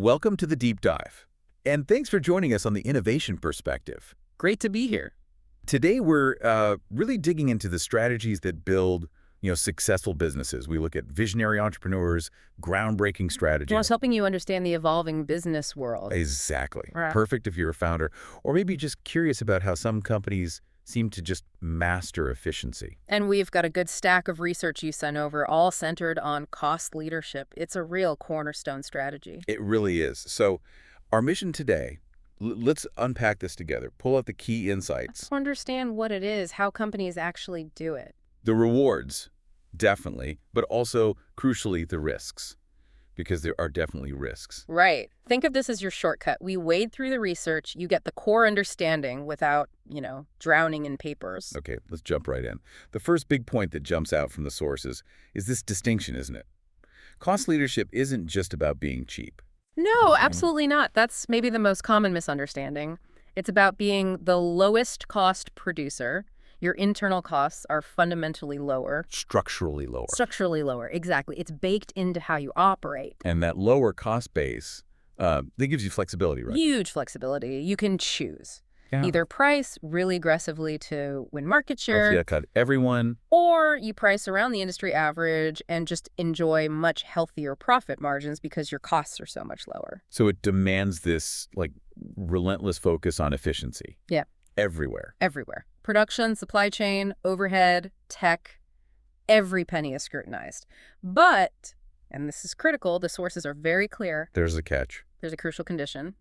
Welcome to the Deep Dive, and thanks for joining us on the Innovation Perspective. Great to be here. Today, we're really digging into the strategies that build, successful businesses. We look at visionary entrepreneurs, groundbreaking strategies. Well, it's helping you understand the evolving business world. Exactly. Right. Perfect if you're a founder, or maybe just curious about how some companies seem to just master efficiency. And we've got a good stack of research you sent over, all centered on cost leadership. It's a real cornerstone strategy. It really is. So our mission today, let's unpack this together, pull out the key insights. To understand what it is, how companies actually do it. The rewards, definitely, but also, crucially, the risks, because there are definitely risks. Right. Think of this as your shortcut. We wade through the research, you get the core understanding without, drowning in papers. Okay, let's jump right in. The first big point that jumps out from the sources is this distinction, isn't it? Cost leadership isn't just about being cheap. No, absolutely not. That's maybe the most common misunderstanding. It's about being the lowest cost producer. Your internal costs are fundamentally lower. Structurally lower. Structurally lower, exactly. It's baked into how you operate. And that lower cost base, that gives you flexibility, right? Huge flexibility. You can choose. Yeah. Either price really aggressively to win market share, Yeah, cut everyone. or you price around the industry average and just enjoy much healthier profit margins because your costs are so much lower. So it demands this, relentless focus on efficiency. Yeah. Everywhere. Everywhere. Production, supply chain, overhead, tech, every penny is scrutinized. But, and this is critical, the sources are very clear. There's a catch. There's a crucial condition.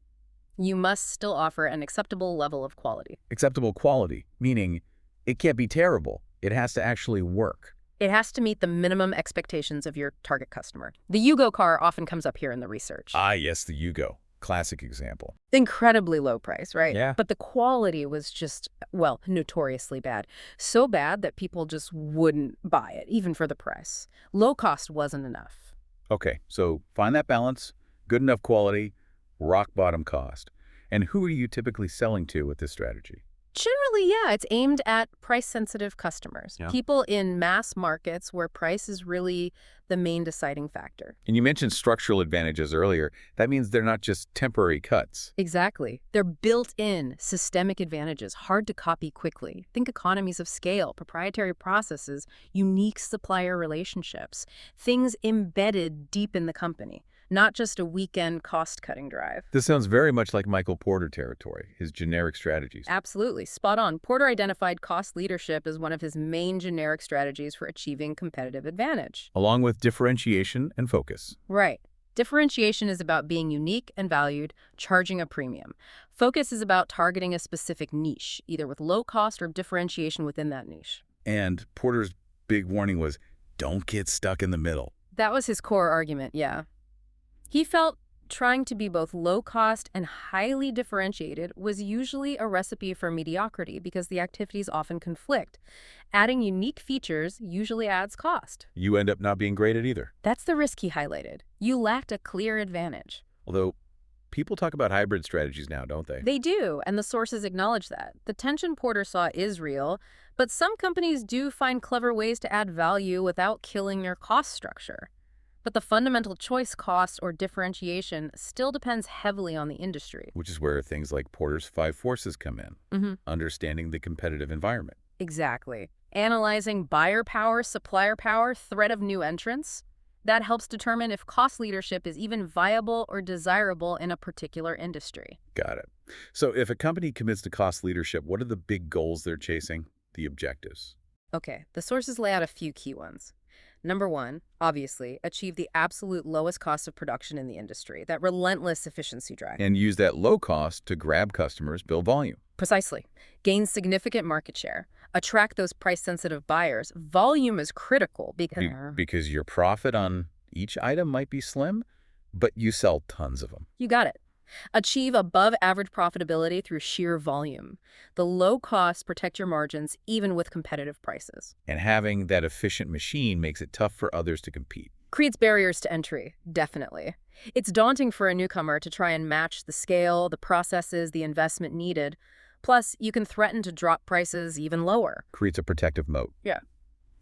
You must still offer an acceptable level of quality. Acceptable quality, meaning it can't be terrible. It has to actually work. It has to meet the minimum expectations of your target customer. The Yugo car often comes up here in the research. Ah, yes, the Yugo. Classic example. Incredibly low price, right? Yeah. But the quality was just, notoriously bad. So bad that people just wouldn't buy it, even for the price. Low cost wasn't enough. Okay, so find that balance, good enough quality, rock bottom cost. And who are you typically selling to with this strategy? Generally, yeah, it's aimed at price-sensitive customers. Yeah. People in mass markets where price is really the main deciding factor. And you mentioned structural advantages earlier. That means they're not just temporary cuts. Exactly. They're built-in systemic advantages, hard to copy quickly. Think economies of scale, proprietary processes, unique supplier relationships, things embedded deep in the company. Not just a weekend cost-cutting drive. This sounds very much like Michael Porter territory, his generic strategies. Absolutely. Spot on. Porter identified cost leadership as one of his main generic strategies for achieving competitive advantage. Along with differentiation and focus. Right. Differentiation is about being unique and valued, charging a premium. Focus is about targeting a specific niche, either with low cost or differentiation within that niche. And Porter's big warning was, don't get stuck in the middle. That was his core argument, yeah. He felt trying to be both low-cost and highly differentiated was usually a recipe for mediocrity because the activities often conflict. Adding unique features usually adds cost. You end up not being great at either. That's the risk he highlighted. You lacked a clear advantage. Although, people talk about hybrid strategies now, don't they? They do, and the sources acknowledge that. The tension Porter saw is real, but some companies do find clever ways to add value without killing their cost structure. But the fundamental choice, cost, or differentiation still depends heavily on the industry. Which is where things like Porter's 5 forces come in. Understanding the competitive environment. Exactly. Analyzing buyer power, supplier power, threat of new entrants. That helps determine if cost leadership is even viable or desirable in a particular industry. Got it. So if a company commits to cost leadership, what are the big goals they're chasing? The objectives. Okay, the sources lay out a few key ones. Number one, obviously, achieve the absolute lowest cost of production in the industry, that relentless efficiency drive. And use that low cost to grab customers, build volume. Precisely. Gain significant market share. Attract those price-sensitive buyers. Volume is critical because your profit on each item might be slim, but you sell tons of them. You got it. Achieve above-average profitability through sheer volume. The low costs protect your margins even with competitive prices. And having that efficient machine makes it tough for others to compete. Creates barriers to entry, definitely. It's daunting for a newcomer to try and match the scale, the processes, the investment needed. Plus, you can threaten to drop prices even lower. Creates a protective moat. Yeah.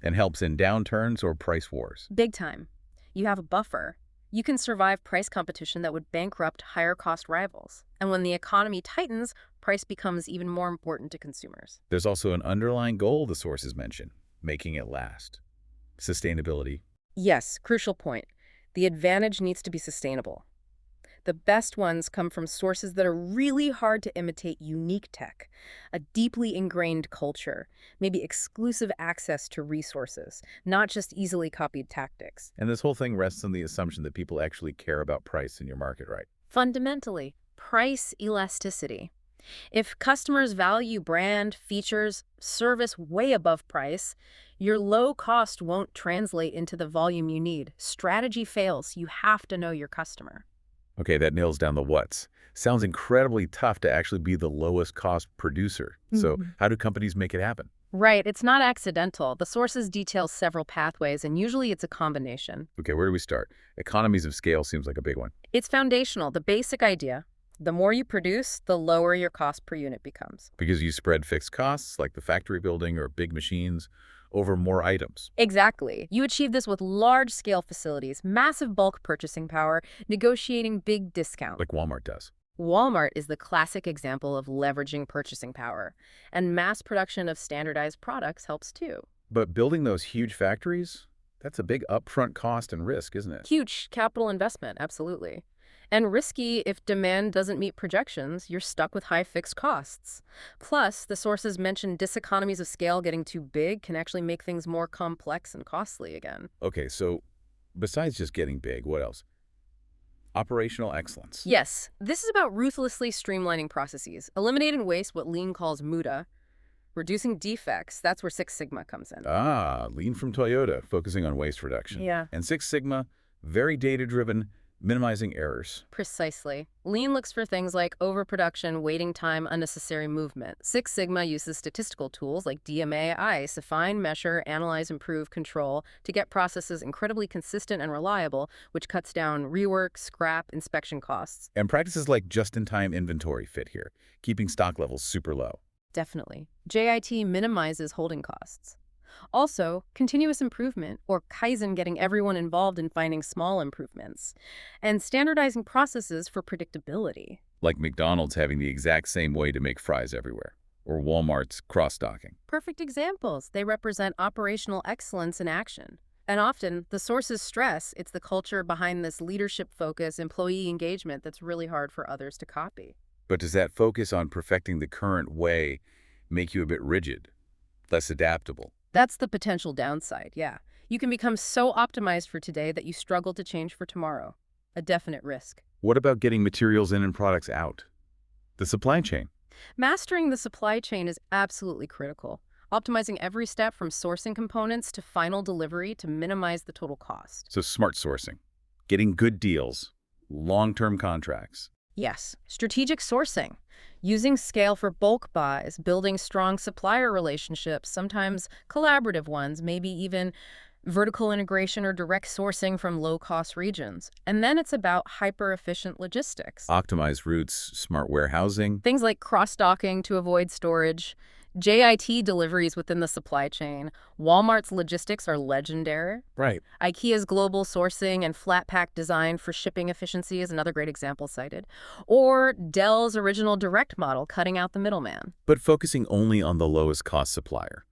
And helps in downturns or price wars. Big time. You have a buffer. You can survive price competition that would bankrupt higher-cost rivals. And when the economy tightens, price becomes even more important to consumers. There's also an underlying goal the sources mention, making it last. Sustainability. Yes, crucial point. The advantage needs to be sustainable. The best ones come from sources that are really hard to imitate: unique tech, a deeply ingrained culture, maybe exclusive access to resources, not just easily copied tactics. And this whole thing rests on the assumption that people actually care about price in your market, right? Fundamentally, price elasticity. If customers value brand, features, service way above price, your low cost won't translate into the volume you need. Strategy fails. You have to know your customer. Okay, that nails down the what's. Sounds incredibly tough to actually be the lowest cost producer. So how do companies make it happen? Right, it's not accidental. The sources detail several pathways, and usually it's a combination. Okay, where do we start? Economies of scale seems like a big one. It's foundational, the basic idea. The more you produce, the lower your cost per unit becomes. Because you spread fixed costs, like the factory building or big machines, over more items. Exactly. You achieve this with large-scale facilities, massive bulk purchasing power, negotiating big discounts. Like Walmart does. Walmart is the classic example of leveraging purchasing power, and mass production of standardized products helps too. But building those huge factories, that's a big upfront cost and risk, isn't it? Huge capital investment, absolutely. And risky if demand doesn't meet projections, you're stuck with high fixed costs. Plus, the sources mention diseconomies of scale getting too big can actually make things more complex and costly again. Okay, so besides just getting big, what else? Operational excellence. Yes, this is about ruthlessly streamlining processes, eliminating waste, what Lean calls muda, reducing defects. That's where Six Sigma comes in. Ah, Lean from Toyota, focusing on waste reduction. Yeah. And Six Sigma, very data-driven, minimizing errors. Precisely. Lean looks for things like overproduction, waiting time, unnecessary movement. Six Sigma uses statistical tools like DMA, ICE to find, measure, analyze, improve, control to get processes incredibly consistent and reliable, which cuts down rework, scrap, inspection costs. And practices like just-in-time inventory fit here, keeping stock levels super low. Definitely. JIT minimizes holding costs. Also, continuous improvement, or Kaizen, getting everyone involved in finding small improvements, and standardizing processes for predictability. Like McDonald's having the exact same way to make fries everywhere, or Walmart's cross-docking. Perfect examples. They represent operational excellence in action. And often, the sources stress it's the culture behind this leadership focus, employee engagement that's really hard for others to copy. But does that focus on perfecting the current way make you a bit rigid, less adaptable? That's the potential downside, yeah. You can become so optimized for today that you struggle to change for tomorrow. A definite risk. What about getting materials in and products out? The supply chain. Mastering the supply chain is absolutely critical. Optimizing every step from sourcing components to final delivery to minimize the total cost. So smart sourcing, getting good deals, long-term contracts. Yes, strategic sourcing. Using scale for bulk buys, building strong supplier relationships, sometimes collaborative ones, maybe even vertical integration or direct sourcing from low-cost regions. And then it's about hyper-efficient logistics. Optimized routes, smart warehousing. Things like cross-docking to avoid storage, JIT deliveries within the supply chain. Walmart's logistics are legendary. Right. IKEA's global sourcing and flat pack design for shipping efficiency is another great example cited. Or Dell's original direct model, cutting out the middleman. But focusing only on the lowest cost supplier.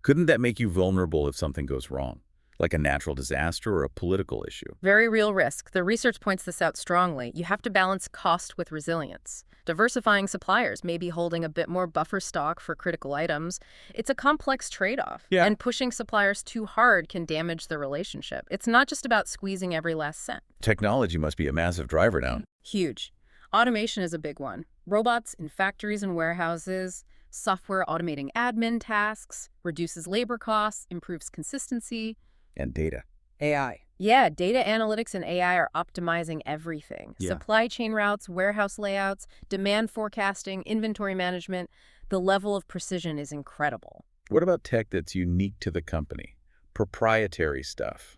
Couldn't that make you vulnerable if something goes wrong, like a natural disaster or a political issue? Very real risk. The research points this out strongly. You have to balance cost with resilience. Diversifying suppliers, maybe holding a bit more buffer stock for critical items. It's a complex trade-off. Yeah. And pushing suppliers too hard can damage the relationship. It's not just about squeezing every last cent. Technology must be a massive driver now. Huge. Automation is a big one. Robots in factories and warehouses, software automating admin tasks, reduces labor costs, improves consistency. And data. AI. Yeah, data analytics and AI are optimizing everything. Yeah. Supply chain routes, warehouse layouts, demand forecasting, inventory management. The level of precision is incredible. What about tech that's unique to the company? Proprietary stuff.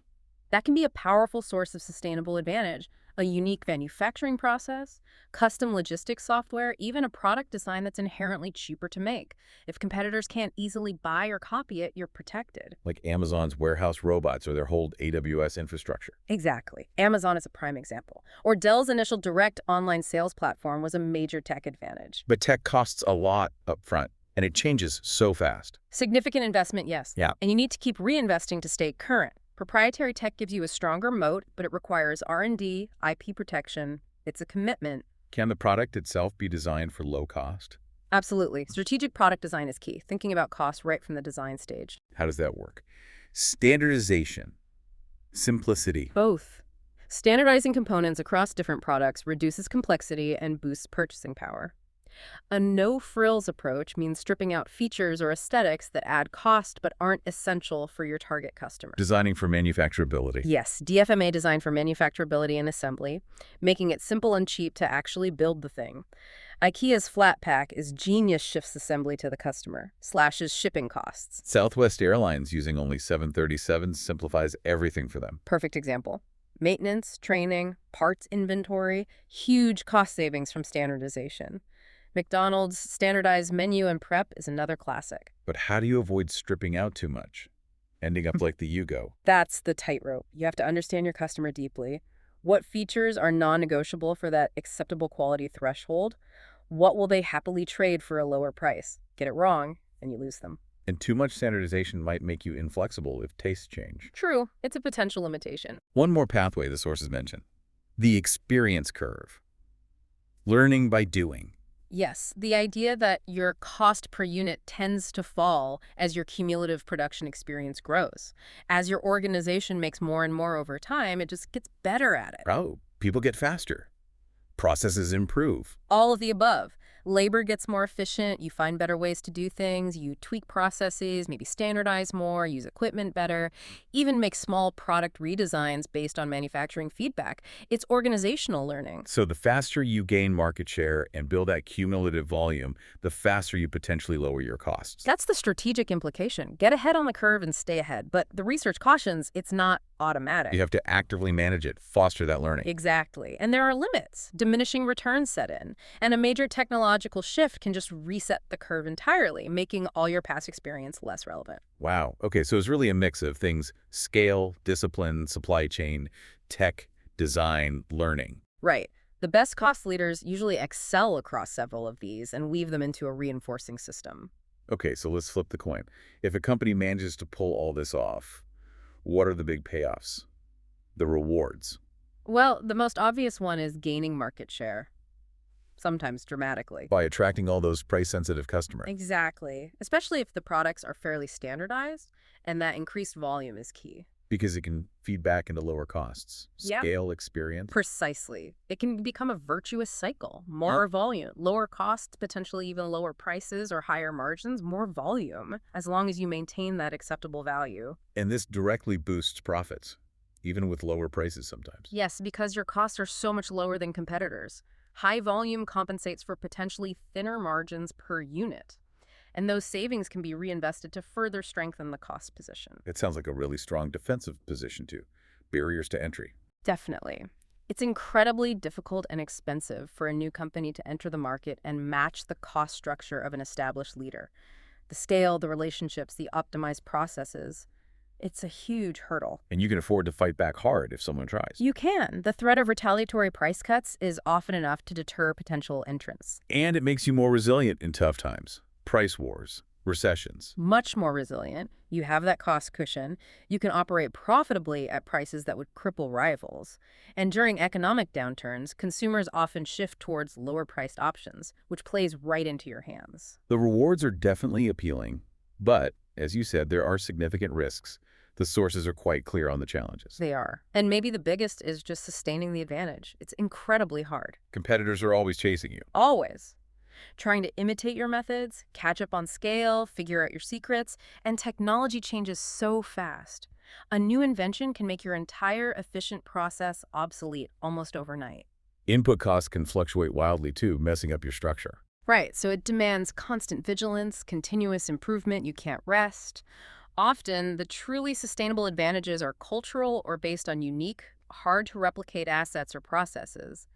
That can be a powerful source of sustainable advantage. A unique manufacturing process, custom logistics software, even a product design that's inherently cheaper to make. If competitors can't easily buy or copy it, you're protected. Like Amazon's warehouse robots or their whole AWS infrastructure. Exactly. Amazon is a prime example. Or Dell's initial direct online sales platform was a major tech advantage. But tech costs a lot up front, and it changes so fast. Significant investment, yes. Yeah. And you need to keep reinvesting to stay current. Proprietary tech gives you a stronger moat, but it requires R&D, IP protection. It's a commitment. Can the product itself be designed for low cost? Absolutely. Strategic product design is key, thinking about cost right from the design stage. How does that work? Standardization, simplicity. Both. Standardizing components across different products reduces complexity and boosts purchasing power. A no-frills approach means stripping out features or aesthetics that add cost but aren't essential for your target customer. Designing for manufacturability. Yes, DFMA designed for manufacturability and assembly, making it simple and cheap to actually build the thing. IKEA's flat pack is genius shifts assembly to the customer, slashes shipping costs. Southwest Airlines using only 737s simplifies everything for them. Perfect example. Maintenance, training, parts inventory, huge cost savings from standardization. McDonald's standardized menu and prep is another classic. But how do you avoid stripping out too much? Ending up like the Yugo. That's the tightrope. You have to understand your customer deeply. What features are non-negotiable for that acceptable quality threshold? What will they happily trade for a lower price? Get it wrong, and you lose them. And too much standardization might make you inflexible if tastes change. True, it's a potential limitation. One more pathway the sources mention. The experience curve. Learning by doing. Yes, the idea that your cost per unit tends to fall as your cumulative production experience grows. As your organization makes more and more over time, it just gets better at it. Oh, people get faster. Processes improve. All of the above. Labor gets more efficient, you find better ways to do things, you tweak processes, maybe standardize more, use equipment better, even make small product redesigns based on manufacturing feedback. It's organizational learning. So the faster you gain market share and build that cumulative volume, the faster you potentially lower your costs. That's the strategic implication. Get ahead on the curve and stay ahead. But the research cautions it's not automatic. You have to actively manage it, foster that learning. Exactly. And there are limits. Diminishing returns set in. And a major technological shift can just reset the curve entirely, making all your past experience less relevant. Wow. Okay, so it's really a mix of things: scale, discipline, supply chain, tech, design, learning. Right. The best cost leaders usually excel across several of these and weave them into a reinforcing system. Okay, so let's flip the coin. If a company manages to pull all this off, what are the big payoffs? The rewards. Well, the most obvious one is gaining market share, sometimes dramatically. By attracting all those price-sensitive customers. Exactly, especially if the products are fairly standardized and that increased volume is key. Because it can feed back into lower costs. Yep. Scale, experience. Precisely. It can become a virtuous cycle. More volume, lower costs, potentially even lower prices or higher margins, more volume, as long as you maintain that acceptable value. And this directly boosts profits, even with lower prices sometimes. Yes, because your costs are so much lower than competitors. High volume compensates for potentially thinner margins per unit. And those savings can be reinvested to further strengthen the cost position. It sounds like a really strong defensive position too. Barriers to entry. Definitely. It's incredibly difficult and expensive for a new company to enter the market and match the cost structure of an established leader. The scale, the relationships, the optimized processes. It's a huge hurdle. And you can afford to fight back hard if someone tries. You can. The threat of retaliatory price cuts is often enough to deter potential entrants. And it makes you more resilient in tough times. Price wars, recessions. Much more resilient. You have that cost cushion. You can operate profitably at prices that would cripple rivals. And during economic downturns, consumers often shift towards lower-priced options, which plays right into your hands. The rewards are definitely appealing, but, as you said, there are significant risks. The sources are quite clear on the challenges. They are. And maybe the biggest is just sustaining the advantage. It's incredibly hard. Competitors are always chasing you. Always. Trying to imitate your methods, catch up on scale, figure out your secrets, and technology changes so fast. A new invention can make your entire efficient process obsolete almost overnight. Input costs can fluctuate wildly too, messing up your structure. Right, so it demands constant vigilance, continuous improvement, you can't rest. Often, the truly sustainable advantages are cultural or based on unique, hard to replicate assets or processes.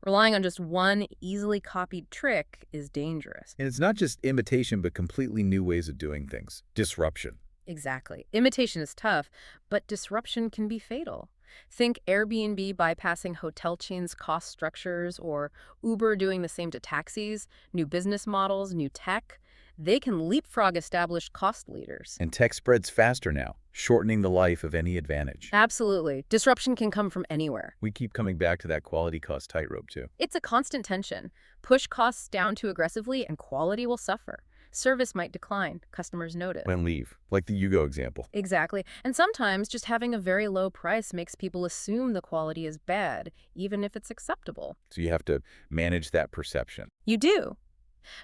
Relying on just one easily copied trick is dangerous. And it's not just imitation, but completely new ways of doing things. Disruption. Exactly. Imitation is tough, but disruption can be fatal. Think Airbnb bypassing hotel chains' cost structures or Uber doing the same to taxis, new business models, new tech. They can leapfrog established cost leaders. And tech spreads faster now, shortening the life of any advantage. Absolutely. Disruption can come from anywhere. We keep coming back to that quality cost tightrope, too. It's a constant tension. Push costs down too aggressively and quality will suffer. Service might decline. Customers notice. And leave, like the Yugo example. Exactly. And sometimes just having a very low price makes people assume the quality is bad, even if it's acceptable. So you have to manage that perception. You do.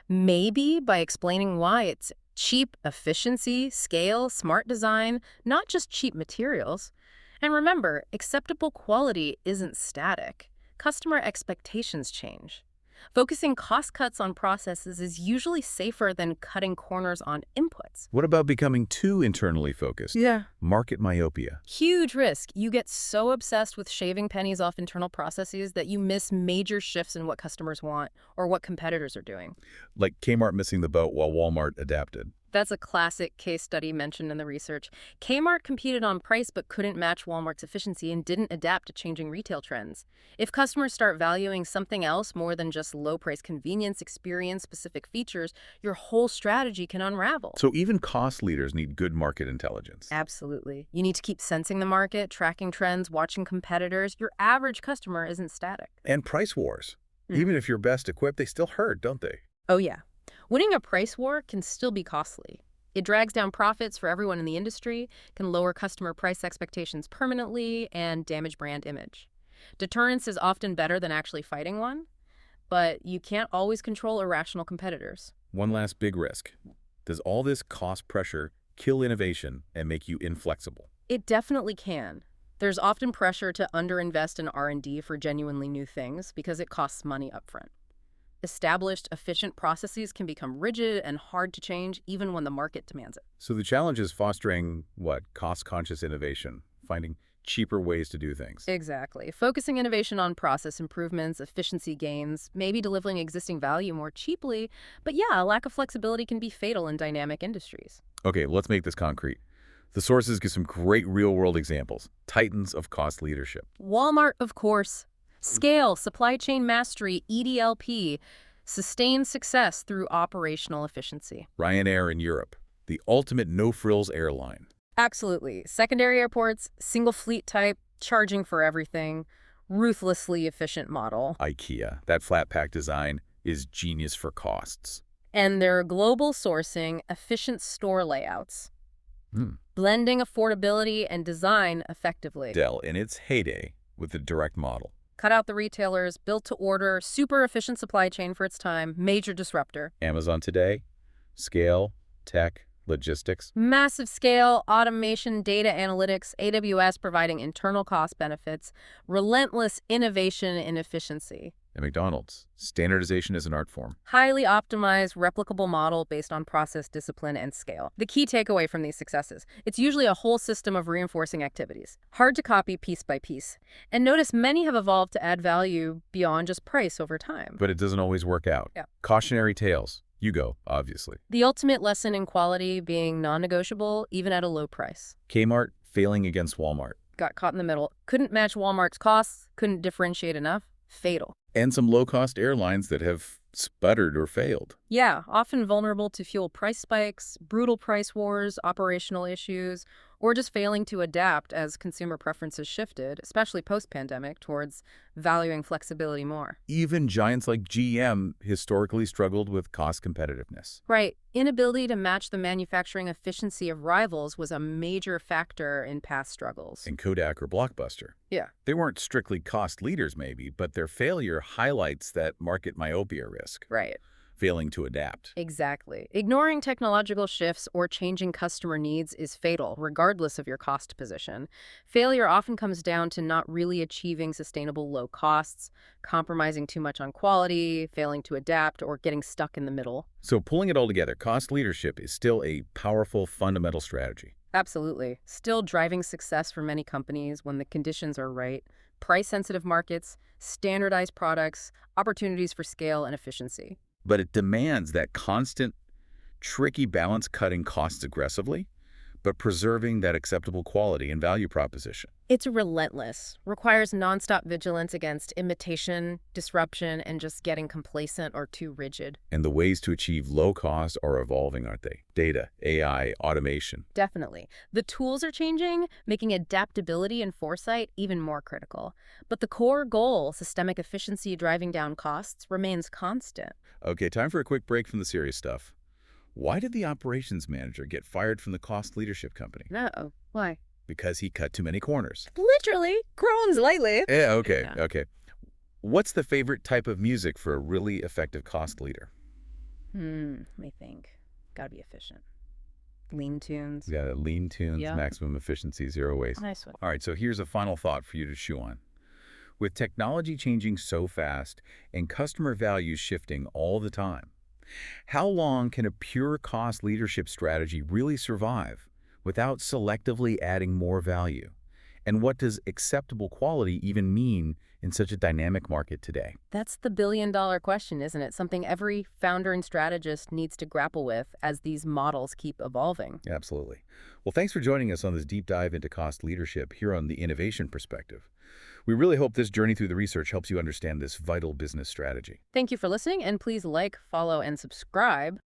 Maybe by explaining why it's cheap efficiency, scale, smart design, not just cheap materials. And remember, acceptable quality isn't static. Customer expectations change. Focusing cost cuts on processes is usually safer than cutting corners on inputs. What about becoming too internally focused? Yeah. Market myopia. Huge risk. You get so obsessed with shaving pennies off internal processes that you miss major shifts in what customers want or what competitors are doing. Like Kmart missing the boat while Walmart adapted. That's a classic case study mentioned in the research. Kmart competed on price but couldn't match Walmart's efficiency and didn't adapt to changing retail trends. If customers start valuing something else more than just low-price convenience, experience, specific features, your whole strategy can unravel. So even cost leaders need good market intelligence. Absolutely. You need to keep sensing the market, tracking trends, watching competitors. Your average customer isn't static. And price wars. Even if you're best equipped, they still hurt, don't they? Oh, yeah. Winning a price war can still be costly. It drags down profits for everyone in the industry, can lower customer price expectations permanently, and damage brand image. Deterrence is often better than actually fighting one, but you can't always control irrational competitors. One last big risk. Does all this cost pressure kill innovation and make you inflexible? It definitely can. There's often pressure to underinvest in R&D for genuinely new things because it costs money upfront. Established, efficient processes can become rigid and hard to change even when the market demands it. So the challenge is fostering, cost-conscious innovation, finding cheaper ways to do things. Exactly. Focusing innovation on process improvements, efficiency gains, maybe delivering existing value more cheaply. But yeah, a lack of flexibility can be fatal in dynamic industries. Okay, let's make this concrete. The sources give some great real-world examples, titans of cost leadership. Walmart, of course. Scale, supply chain mastery, EDLP, sustained success through operational efficiency. Ryanair in Europe, the ultimate no-frills airline. Absolutely. Secondary airports, single fleet type, charging for everything, ruthlessly efficient model. IKEA, that flat pack design is genius for costs. And their global sourcing, efficient store layouts. Blending affordability and design effectively. Dell in its heyday with the direct model. Cut out the retailers, built to order, super efficient supply chain for its time, major disruptor. Amazon today, scale, tech, logistics. Massive scale, automation, data analytics, AWS providing internal cost benefits, relentless innovation and efficiency. And McDonald's, standardization is an art form. Highly optimized, replicable model based on process, discipline, and scale. The key takeaway from these successes, it's usually a whole system of reinforcing activities. Hard to copy piece by piece. And notice many have evolved to add value beyond just price over time. But it doesn't always work out. Yeah. Cautionary tales. Yugo, obviously. The ultimate lesson in quality being non-negotiable, even at a low price. Kmart failing against Walmart. Got caught in the middle. Couldn't match Walmart's costs, couldn't differentiate enough. Fatal. And some low-cost airlines that have sputtered or failed. Yeah, often vulnerable to fuel price spikes, brutal price wars, operational issues, or just failing to adapt as consumer preferences shifted, especially post-pandemic, towards valuing flexibility more. Even giants like GM historically struggled with cost competitiveness. Right. Inability to match the manufacturing efficiency of rivals was a major factor in past struggles. And Kodak or Blockbuster. Yeah. They weren't strictly cost leaders maybe, but their failure highlights that market myopia risk. Right. Failing to adapt. Exactly. Ignoring technological shifts or changing customer needs is fatal, regardless of your cost position. Failure often comes down to not really achieving sustainable low costs, compromising too much on quality, failing to adapt, or getting stuck in the middle. So pulling it all together, cost leadership is still a powerful fundamental strategy. Absolutely. Still driving success for many companies when the conditions are right. Price-sensitive markets, standardized products, opportunities for scale and efficiency. But it demands that constant, tricky balance cutting costs aggressively, but preserving that acceptable quality and value proposition. It's relentless, requires nonstop vigilance against imitation, disruption, and just getting complacent or too rigid. And the ways to achieve low cost are evolving, aren't they? Data, AI, automation. Definitely. The tools are changing, making adaptability and foresight even more critical. But the core goal, systemic efficiency driving down costs, remains constant. Okay, time for a quick break from the serious stuff. Why did the operations manager get fired from the cost leadership company? No. Why? Because he cut too many corners. Literally, groans lightly. Yeah, okay, Yeah. okay. What's the favorite type of music for a really effective cost leader? Let me think. Gotta be efficient. Lean tunes. Yeah, lean tunes, Yeah. maximum efficiency, zero waste. Nice one. All right, so here's a final thought for you to chew on. With technology changing so fast and customer values shifting all the time, how long can a pure cost leadership strategy really survive without selectively adding more value? And what does acceptable quality even mean in such a dynamic market today? That's the billion-dollar question, isn't it? Something every founder and strategist needs to grapple with as these models keep evolving. Absolutely. Well, thanks for joining us on this deep dive into cost leadership here on the Innovation Perspective. We really hope this journey through the research helps you understand this vital business strategy. Thank you for listening, and please like, follow, and subscribe.